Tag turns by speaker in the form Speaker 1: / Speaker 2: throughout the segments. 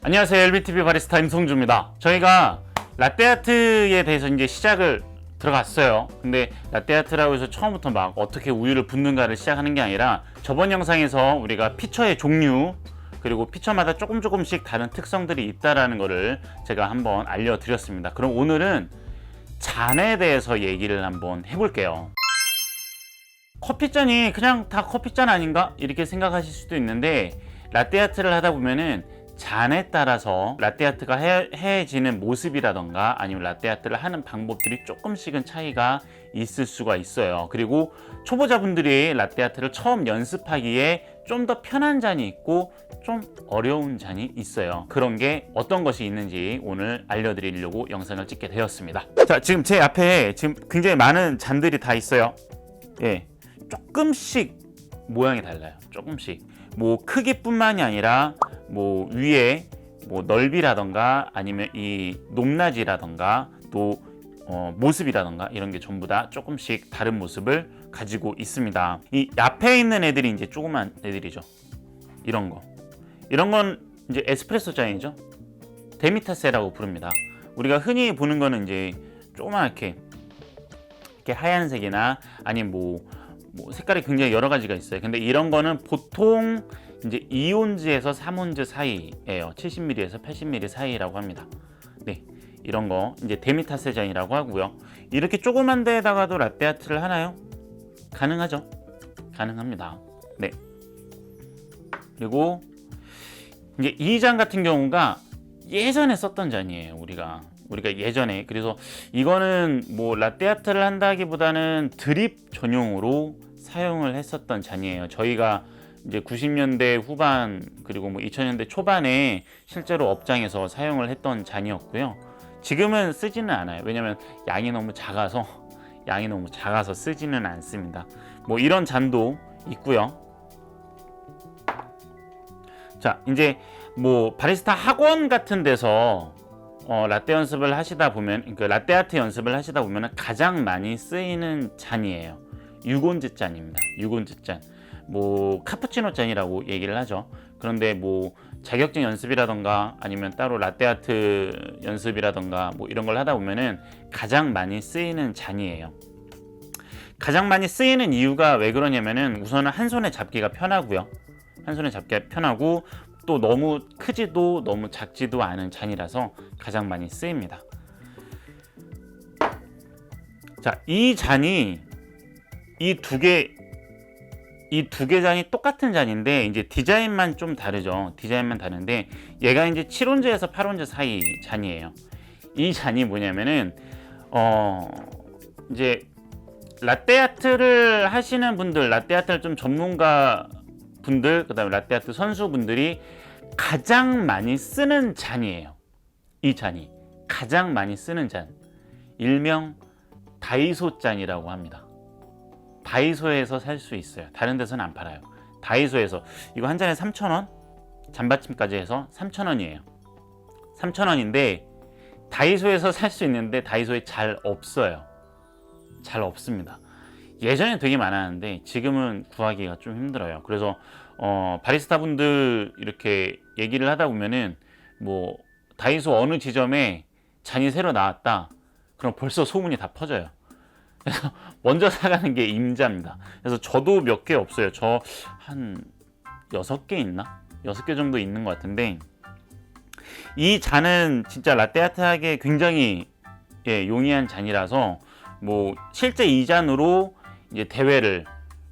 Speaker 1: 안녕하세요. LBTV 바리스타 임성주입니다. 저희가 라떼아트에 대해서 이제 시작을 들어갔어요. 근데 라떼아트라고 해서 처음부터 막 어떻게 우유를 붓는가를 시작하는 게 아니라 저번 영상에서 우리가 피처의 종류 그리고 피처마다 조금씩 다른 특성들이 있다라는 거를 제가 한번 알려드렸습니다. 그럼 오늘은 잔에 대해서 얘기를 한번 해볼게요. 커피잔이 그냥 다 커피잔 아닌가? 이렇게 생각하실 수도 있는데 라떼아트를 하다 보면은 잔에 따라서 라떼아트가 해지는 모습이라던가 아니면 라떼아트를 하는 방법들이 조금씩은 차이가 있을 수가 있어요. 그리고 초보자분들이 라떼아트를 처음 연습하기에 좀 더 편한 잔이 있고 좀 어려운 잔이 있어요. 그런 게 어떤 것이 있는지 오늘 알려드리려고 영상을 찍게 되었습니다. 자, 지금 제 앞에 지금 굉장히 많은 잔들이 다 있어요. 예, 조금씩 모양이 달라요. 조금씩 뭐 크기뿐만이 아니라 뭐 위에 뭐 넓이라던가 아니면 이 높낮이라던가 또 모습이라던가 이런 게 전부 다 조금씩 다른 모습을 가지고 있습니다. 이 앞에 있는 애들이 이제 조그만 애들이죠. 이런 건 이제 에스프레소 잔이죠. 데미타세라고 부릅니다. 우리가 흔히 보는 거는 이제 조그맣게 이렇게 하얀색이나 아니면 뭐 색깔이 굉장히 여러 가지가 있어요. 근데 이런 거는 보통 이제 2온즈에서 3온즈 사이예요. 70ml에서 80ml 사이라고 합니다. 네, 이런 거 이제 데미타세 잔이라고 하고요. 이렇게 조그만 데에다가도 라떼아트를 하나요? 가능하죠. 가능합니다. 네. 그리고 이제 이 잔 같은 경우가 예전에 썼던 잔이에요. 우리가 예전에. 그래서 이거는 뭐 라떼아트를 한다기보다는 드립 전용으로 사용을 했었던 잔이에요. 저희가 이제 90년대 후반 그리고 뭐 2000년대 초반에 실제로 업장에서 사용을 했던 잔이었고요. 지금은 쓰지는 않아요. 왜냐면 양이 너무 작아서 쓰지는 않습니다. 뭐 이런 잔도 있고요. 자, 이제 뭐 바리스타 학원 같은 데서 라떼 연습을 하시다 보면, 그 라떼아트 연습을 하시다 보면 가장 많이 쓰이는 잔이에요. 6온즈 잔입니다. 6온즈 잔. 뭐 카푸치노 잔이라고 얘기를 하죠. 그런데 뭐 자격증 연습이라던가 아니면 따로 라떼아트 연습이라던가 뭐 이런 걸 하다 보면은 가장 많이 쓰이는 잔이에요. 가장 많이 쓰이는 이유가 왜 그러냐면은 우선은 한 손에 잡기가 편하고요. 한 손에 잡기가 편하고 또 너무 크지도 너무 작지도 않은 잔이라서 가장 많이 쓰입니다. 자, 이 잔이 이 두 개 잔이 똑같은 잔인데 이제 디자인만 좀 다르죠. 디자인만 다른데 얘가 이제 7온즈에서 8온즈 사이 잔이에요. 이 잔이 뭐냐면은 이제 라떼아트를 하시는 분들, 라떼아트를 좀 전문가 분들, 그다음에 라떼아트 선수분들이 가장 많이 쓰는 잔이에요. 이 잔이 가장 많이 쓰는 잔, 일명 다이소 잔이라고 합니다. 다이소에서 살 수 있어요. 다른 데서는 안 팔아요. 다이소에서 이거 한 잔에 3,000원, 잔받침까지 해서 3,000원이에요. 3,000원인데 다이소에서 살 수 있는데 다이소에 잘 없어요. 잘 없습니다. 예전에 되게 많았는데 지금은 구하기가 좀 힘들어요. 그래서 바리스타 분들 이렇게 얘기를 하다 보면은 뭐 다이소 어느 지점에 잔이 새로 나왔다. 그럼 벌써 소문이 다 퍼져요. 그래서 먼저 사가는 게 임자입니다. 그래서 저도 몇 개 없어요. 저 한 6개 있나? 6개 정도 있는 것 같은데 이 잔은 진짜 라떼아트하게 굉장히 용이한 잔이라서 뭐 실제 이 잔으로 이제 대회를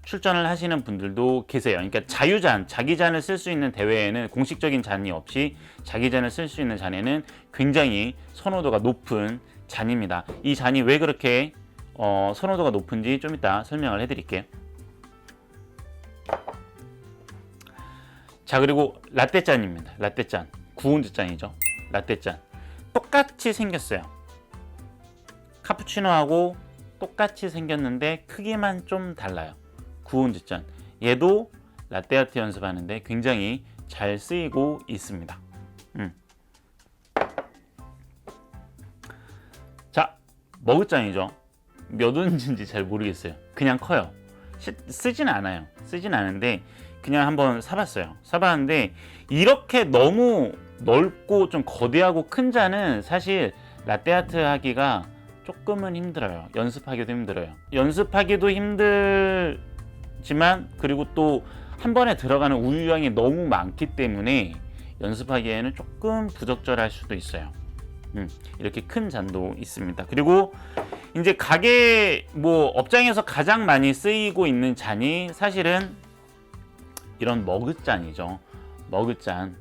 Speaker 1: 출전을 하시는 분들도 계세요. 그러니까 자유잔, 자기 잔을 쓸 수 있는 대회에는 공식적인 잔이 없이 자기 잔을 쓸 수 있는 잔에는 굉장히 선호도가 높은 잔입니다. 이 잔이 왜 그렇게 선호도가 높은지 좀 이따 설명을 해드릴게요. 자, 그리고 라떼잔입니다. 라떼잔, 9온즈 잔이죠. 라떼잔 똑같이 생겼어요. 카푸치노하고 똑같이 생겼는데 크기만 좀 달라요. 9온즈 잔. 얘도 라떼아트 연습하는데 굉장히 잘 쓰이고 있습니다. 자, 머그잔이죠. 몇 온즈인지 잘 모르겠어요. 그냥 커요. 쓰진 않아요. 쓰진 않은데 그냥 한번 사봤어요. 사봤는데 이렇게 너무 넓고 좀 거대하고 큰 잔은 사실 라떼아트 하기가 조금은 힘들어요. 연습하기도 힘들어요. 연습하기도 힘들지만 그리고 또 한 번에 들어가는 우유량이 너무 많기 때문에 연습하기에는 조금 부적절할 수도 있어요. 이렇게 큰 잔도 있습니다. 그리고 이제 가게 뭐 업장에서 가장 많이 쓰이고 있는 잔이 사실은 이런 머그잔이죠. 머그잔.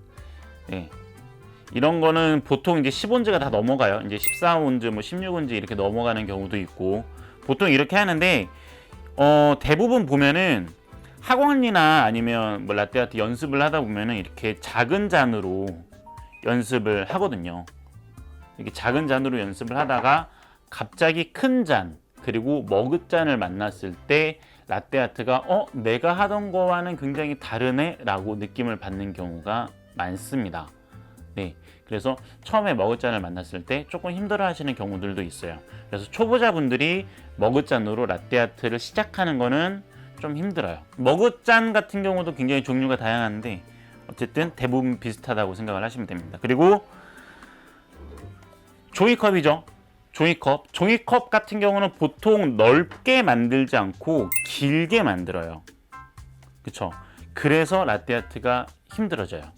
Speaker 1: 네. 이런 거는 보통 이제 10온즈가 다 넘어가요. 이제 14온즈, 뭐 16온즈 이렇게 넘어가는 경우도 있고 보통 이렇게 하는데 대부분 보면은 학원이나 아니면 뭐 라떼아트 연습을 하다 보면은 이렇게 작은 잔으로 연습을 하거든요. 이렇게 작은 잔으로 연습을 하다가 갑자기 큰 잔 그리고 머그잔을 만났을 때 라떼아트가 내가 하던 거와는 굉장히 다르네 라고 느낌을 받는 경우가 많습니다. 네, 그래서 처음에 머그잔을 만났을 때 조금 힘들어 하시는 경우들도 있어요. 그래서 초보자분들이 머그잔으로 라떼아트를 시작하는 거는 좀 힘들어요. 머그잔 같은 경우도 굉장히 종류가 다양한데 어쨌든 대부분 비슷하다고 생각을 하시면 됩니다. 그리고 종이컵이죠. 종이컵 같은 경우는 보통 넓게 만들지 않고 길게 만들어요. 그쵸? 그래서 라떼아트가 힘들어져요.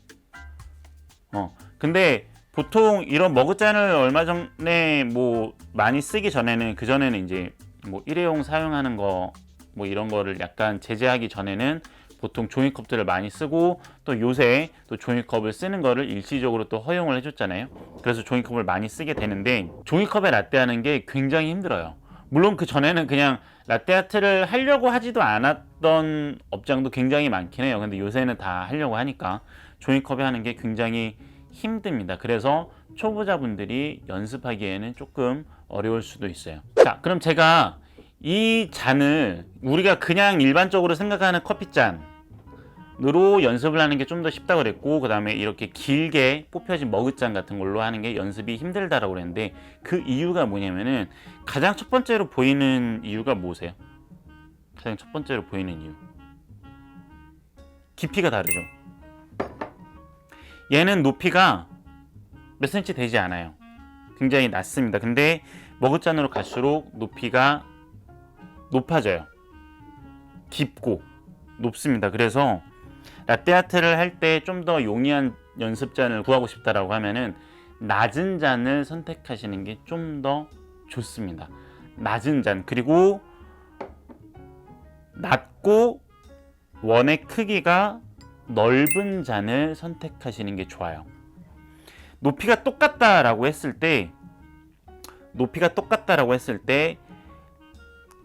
Speaker 1: 근데 보통 이런 머그잔을 얼마 전에 뭐 많이 쓰기 전에는 그전에는 이제 뭐 일회용 사용하는 거 뭐 이런 거를 약간 제재하기 전에는 보통 종이컵들을 많이 쓰고 또 요새 또 종이컵을 쓰는 거를 일시적으로 또 허용을 해줬잖아요. 그래서 종이컵을 많이 쓰게 되는데 종이컵에 라떼 하는 게 굉장히 힘들어요. 물론 그 전에는 그냥 라떼아트를 하려고 하지도 않았던 업장도 굉장히 많긴 해요. 근데 요새는 다 하려고 하니까 종이컵에 하는 게 굉장히 힘듭니다. 그래서 초보자분들이 연습하기에는 조금 어려울 수도 있어요. 자, 그럼 제가 이 잔을 우리가 그냥 일반적으로 생각하는 커피잔으로 연습을 하는 게 좀 더 쉽다고 그랬고 그 다음에 이렇게 길게 뽑혀진 머그잔 같은 걸로 하는 게 연습이 힘들다라고 그랬는데 그 이유가 뭐냐면은 가장 첫 번째로 보이는 이유가 뭐세요? 가장 첫 번째로 보이는 이유 깊이가 다르죠. 얘는 높이가 몇 센치 되지 않아요. 굉장히 낮습니다. 근데 머그잔으로 갈수록 높이가 높아져요. 깊고 높습니다. 그래서 라떼아트를 할 때 좀 더 용이한 연습잔을 구하고 싶다라고 하면은 낮은 잔을 선택하시는 게 좀 더 좋습니다. 낮은 잔 그리고 낮고 원의 크기가 넓은 잔을 선택하시는 게 좋아요. 높이가 똑같다라고 했을 때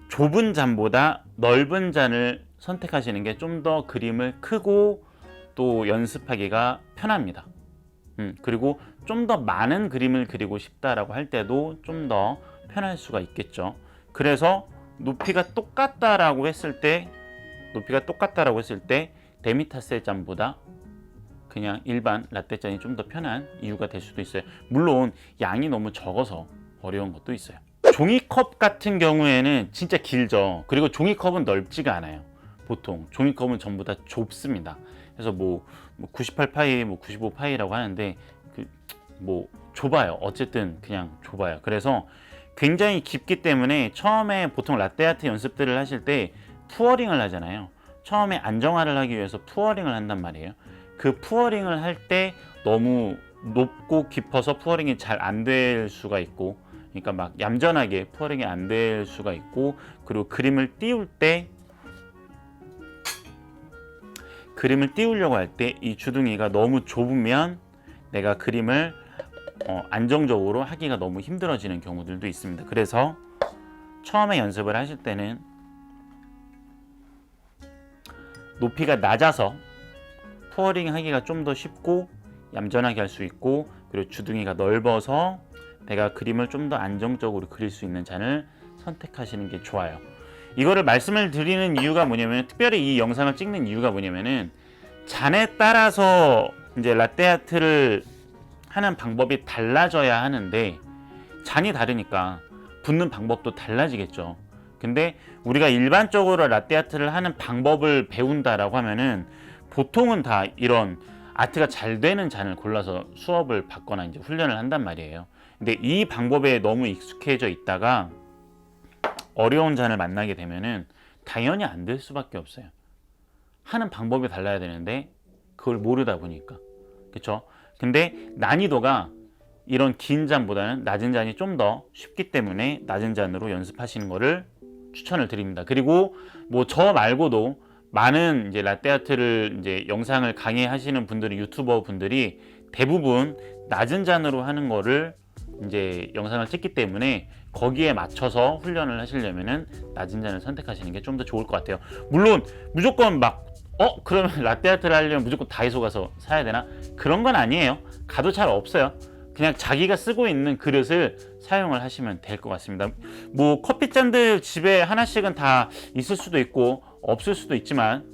Speaker 1: 좁은 잔보다 넓은 잔을 선택하시는 게 좀 더 그림을 크고 또 연습하기가 편합니다. 그리고 좀 더 많은 그림을 그리고 싶다라고 할 때도 좀 더 편할 수가 있겠죠. 그래서 높이가 똑같다라고 했을 때 데미타세 잔보다 그냥 일반 라떼 잔이 좀 더 편한 이유가 될 수도 있어요. 물론 양이 너무 적어서 어려운 것도 있어요. 종이컵 같은 경우에는 진짜 길죠. 그리고 종이컵은 넓지가 않아요. 보통 종이컵은 전부 다 좁습니다. 그래서 뭐 98파이, 뭐 95파이라고 하는데 뭐 좁아요. 어쨌든 그냥 좁아요. 그래서 굉장히 깊기 때문에 처음에 보통 라떼아트 연습들을 하실 때 푸어링을 하잖아요. 처음에 안정화를 하기 위해서 푸어링을 한단 말이에요. 그 푸어링을 할 때 너무 높고 깊어서 푸어링이 잘 안 될 수가 있고, 그러니까 막 얌전하게 푸어링이 안 될 수가 있고, 그리고 그림을 띄우려고 할 때 이 주둥이가 너무 좁으면 내가 그림을 안정적으로 하기가 너무 힘들어지는 경우들도 있습니다. 그래서 처음에 연습을 하실 때는 높이가 낮아서 푸어링 하기가 좀 더 쉽고 얌전하게 할 수 있고, 그리고 주둥이가 넓어서 내가 그림을 좀 더 안정적으로 그릴 수 있는 잔을 선택하시는 게 좋아요. 이거를 말씀을 드리는 이유가 뭐냐면, 특별히 이 영상을 찍는 이유가 뭐냐면은, 잔에 따라서 이제 라떼아트를 하는 방법이 달라져야 하는데, 잔이 다르니까 붓는 방법도 달라지겠죠. 근데 우리가 일반적으로 라떼아트를 하는 방법을 배운다라고 하면은 보통은 다 이런 아트가 잘 되는 잔을 골라서 수업을 받거나 이제 훈련을 한단 말이에요. 근데 이 방법에 너무 익숙해져 있다가 어려운 잔을 만나게 되면은 당연히 안 될 수밖에 없어요. 하는 방법이 달라야 되는데 그걸 모르다 보니까. 그렇죠? 근데 난이도가 이런 긴 잔보다는 낮은 잔이 좀 더 쉽기 때문에 낮은 잔으로 연습하시는 거를 추천을 드립니다. 그리고 뭐 저 말고도 많은 이제 라떼아트를 이제 영상을 강의하시는 분들이 유튜버 분들이 대부분 낮은 잔으로 하는 거를 이제 영상을 찍기 때문에 거기에 맞춰서 훈련을 하시려면은 낮은 잔을 선택하시는 게 좀 더 좋을 것 같아요. 물론 무조건 막 그러면 라떼아트를 하려면 무조건 다이소 가서 사야 되나? 그런 건 아니에요. 가도 잘 없어요. 그냥 자기가 쓰고 있는 그릇을 사용을 하시면 될 것 같습니다. 뭐 커피잔들 집에 하나씩은 다 있을 수도 있고 없을 수도 있지만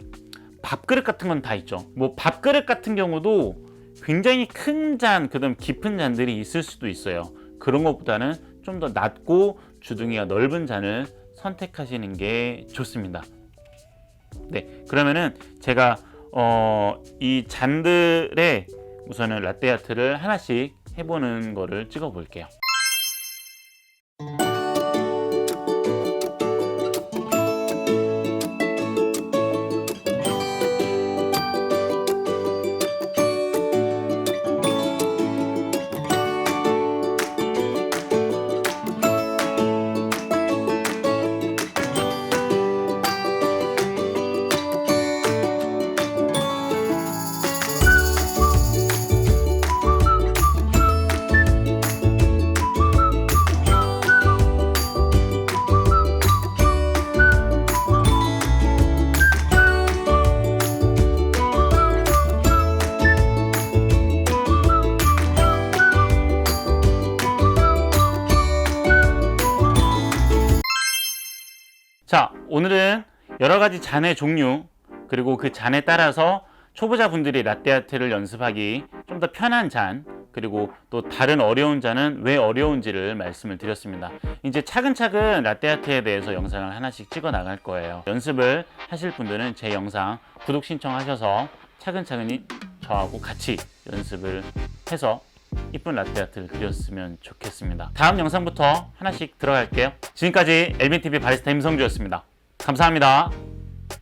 Speaker 1: 밥그릇 같은 건 다 있죠. 뭐 밥그릇 같은 경우도 굉장히 큰 잔, 그다음 깊은 잔들이 있을 수도 있어요. 그런 것보다는 좀 더 낮고 주둥이가 넓은 잔을 선택하시는 게 좋습니다. 네, 그러면은 제가 이 잔들의 우선은 라떼아트를 하나씩 해보는 거를 찍어 볼게요. 자, 오늘은 여러 가지 잔의 종류 그리고 그 잔에 따라서 초보자분들이 라떼아트를 연습하기 좀 더 편한 잔 그리고 또 다른 어려운 잔은 왜 어려운지를 말씀을 드렸습니다. 이제 차근차근 라떼아트에 대해서 영상을 하나씩 찍어 나갈 거예요. 연습을 하실 분들은 제 영상 구독 신청하셔서 차근차근히 저하고 같이 연습을 해서 이쁜 라떼아트를 그렸으면 좋겠습니다. 다음 영상부터 하나씩 들어갈게요. 지금까지 엘빈TV 바리스타 임성주였습니다. 감사합니다.